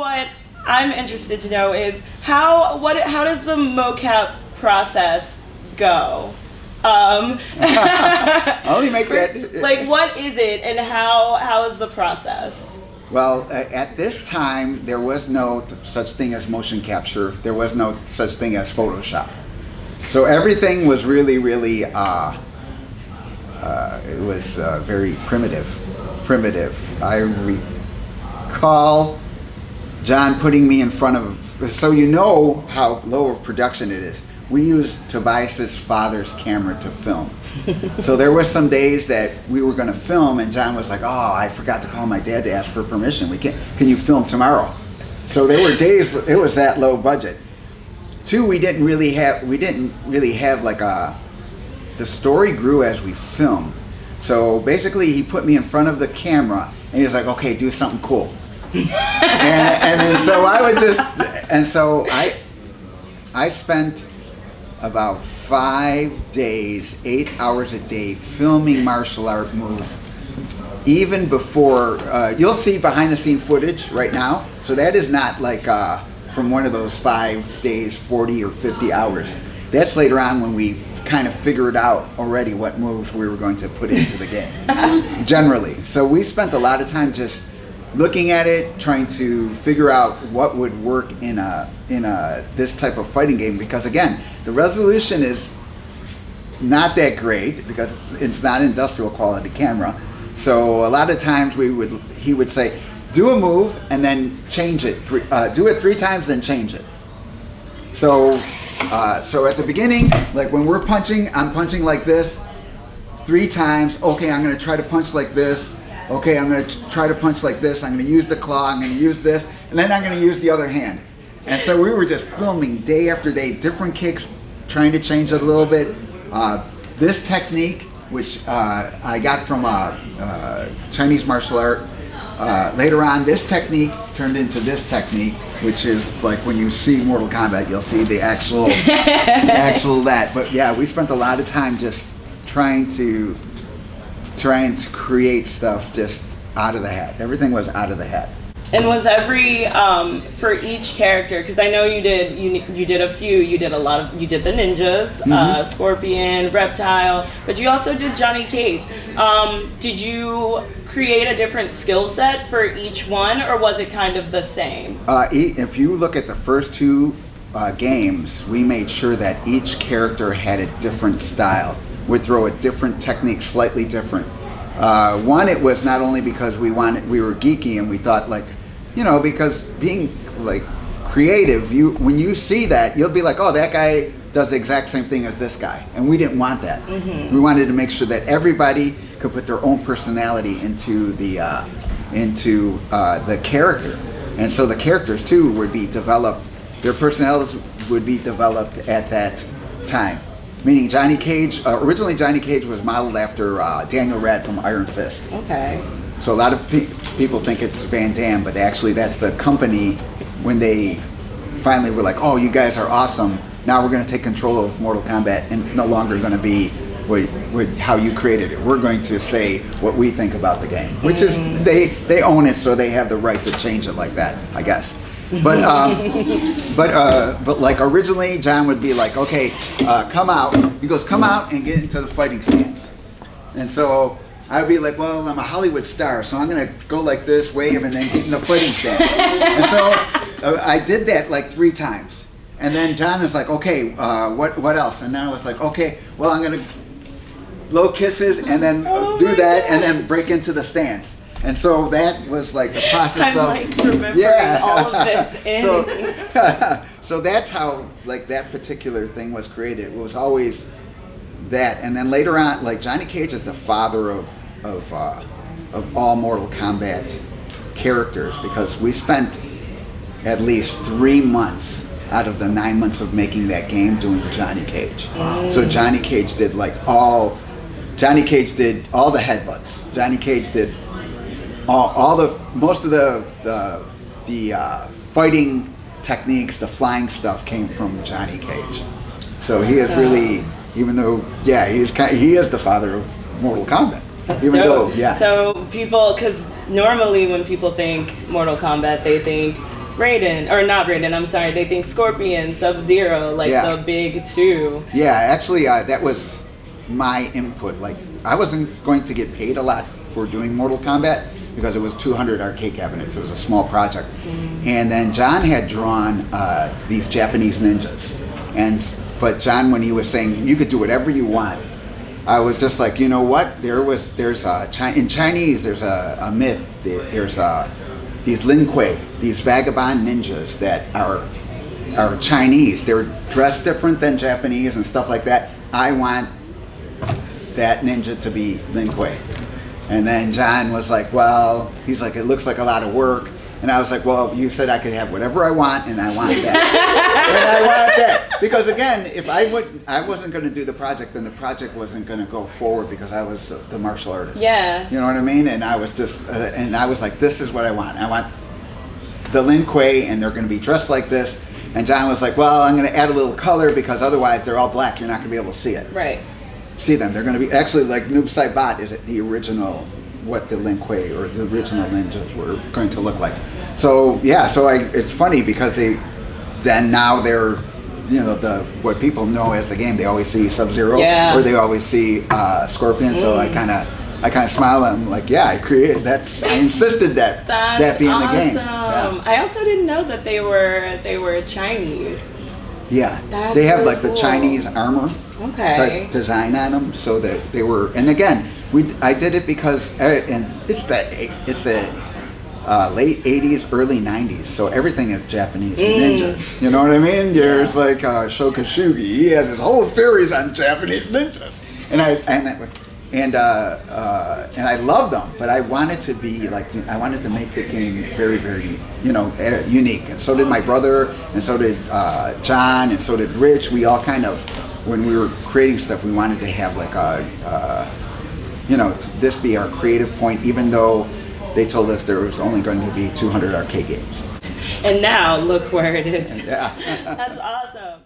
what I'm interested to know is how does the mocap process go? Only make that. Like, what is it, and how is the process? Well, at this time, there was no such thing as motion capture. There was no such thing as Photoshop. So everything was really, really, it was very primitive. I recall John putting me in front of, so you know how low of production it is. We used Tobias's father's camera to film. So there were some days that we were going to film, and John was like, "Oh, I forgot to call my dad to ask for permission. Can you film tomorrow?" So there were days it was that low budget. Two, we didn't really have like the story grew as we filmed. So basically, he put me in front of the camera, and he was like, "Okay, do something cool." and so I would just, and so I spent about 5 days, 8 hours a day filming martial art moves. Even before, you'll see behind the scene footage right now. So that is not like from one of those 5 days, 40 or 50 hours. That's later on when we kind of figured out already what moves we were going to put into the game, generally. So we spent a lot of time just looking at it, trying to figure out what would work in this type of fighting game, because again, the resolution is not that great because it's not industrial quality camera. So a lot of times he would say, do a move and then change it. Do it 3 times, then change it. So at the beginning, like when we're punching, I'm punching like this 3 times. Okay, I'm going to try to punch like this. Okay, I'm going to try to punch like this. I'm going to use the claw. I'm going to use this. And then I'm going to use the other hand. And so we were just filming day after day, different kicks, trying to change it a little bit. This technique, which I got from Chinese martial art, later on, this technique turned into this technique, which is like when you see Mortal Kombat, you'll see the actual that. But yeah, we spent a lot of time just trying to create stuff just out of the hat. Everything was out of the hat. And was every for each character, because I know you did a few, you did the ninjas, Scorpion, Reptile, but you also did Johnny Cage. Did you create a different skill set for each one, or was it kind of the same? If you look at the first 2 games, we made sure that each character had a different style. Would throw a different technique, slightly different. One, it was not only because we were geeky and we thought, like, you know, because being like creative, when you see that, you'll be like, oh, that guy does the exact same thing as this guy, and we didn't want that. We wanted to make sure that everybody could put their own personality into the character, and so the characters too would be developed. Their personalities would be developed at that time. Meaning Johnny Cage, originally Johnny Cage was modeled after Daniel Rad from Iron Fist. Okay. So a lot of people think it's Van Damme, but actually that's the company when they finally were like, oh, you guys are awesome. Now we're going to take control of Mortal Kombat, and it's no longer going to be how you created it. We're going to say what we think about the game, which is they own it, so they have the right to change it like that, I guess. But like originally, John would be like, okay, come out. He goes, come out and get into the fighting stance. And so I'd be like, well, I'm a Hollywood star, so I'm gonna go like this, wave, and then get in the fighting stance. And so I did that like 3 times. And then John was like, okay, what else? And then I was like, okay, well, I'm gonna blow kisses and then do that and then break into the stance. And so that was like the process remembering all of this in. So that's how like that particular thing was created. It was always that, and then later on, like Johnny Cage is the father of all Mortal Kombat characters, because we spent at least 3 months out of the 9 months of making that game doing Johnny Cage. So Johnny Cage did all the headbutts. Johnny Cage did most of the fighting techniques, the flying stuff came from Johnny Cage. So he is really, even though, yeah, he is the father of Mortal Kombat. Even though, yeah. So people, because normally when people think Mortal Kombat, they think Raiden, or not Raiden, I'm sorry, they think Scorpion, Sub-Zero, like Yeah. the big two. Yeah, actually, that was my input. Like, I wasn't going to get paid a lot for doing Mortal Kombat because it was 200 arcade cabinets. It was a small project. And then John had drawn these Japanese ninjas. But John, when he was saying, you could do whatever you want, I was just like, you know what? In Chinese, there's a myth. There's these Lin Kuei, these vagabond ninjas that are Chinese. They're dressed different than Japanese and stuff like that. I want that ninja to be Lin Kuei. And then John was like, well, he's like, it looks like a lot of work. And I was like, well, you said I could have whatever I want, and I want that. And I want that. Because again, if I wasn't going to do the project, then the project wasn't going to go forward because I was the martial artist. Yeah. You know what I mean? And I was just, and I was like, this is what I want. I want the Lin Kuei, and they're going to be dressed like this. And John was like, well, I'm going to add a little color because otherwise they're all black. You're not going to be able to see it. Right. See them. They're going to be, actually, like Noob Saibot is the original, what the Lin Kuei or the original ninjas were going to look like. So yeah, it's funny because now they're, you know, what people know as the game. They always see Sub-Zero, Yeah. or they always see Scorpion. So I kind of smile and I'm like, yeah, I insisted that be in the game. Yeah. I also didn't know that they were Chinese. Yeah, That's they have really like the cool. Chinese armor type design on them, so that they were. And again, I did it because, and it's the late '80s, early '90s, so everything is Japanese ninjas. You know what I mean? There's like Shokashugi. He has his whole series on Japanese ninjas, and I love them, but I wanted to be like, I wanted to make the game very, very, you know, unique. And so did my brother, and so did John, and so did Rich. We all kind of, when we were creating stuff, we wanted to have like this be our creative point, even though they told us there was only going to be 200 arcade games. And now look where it is. Yeah. That's awesome.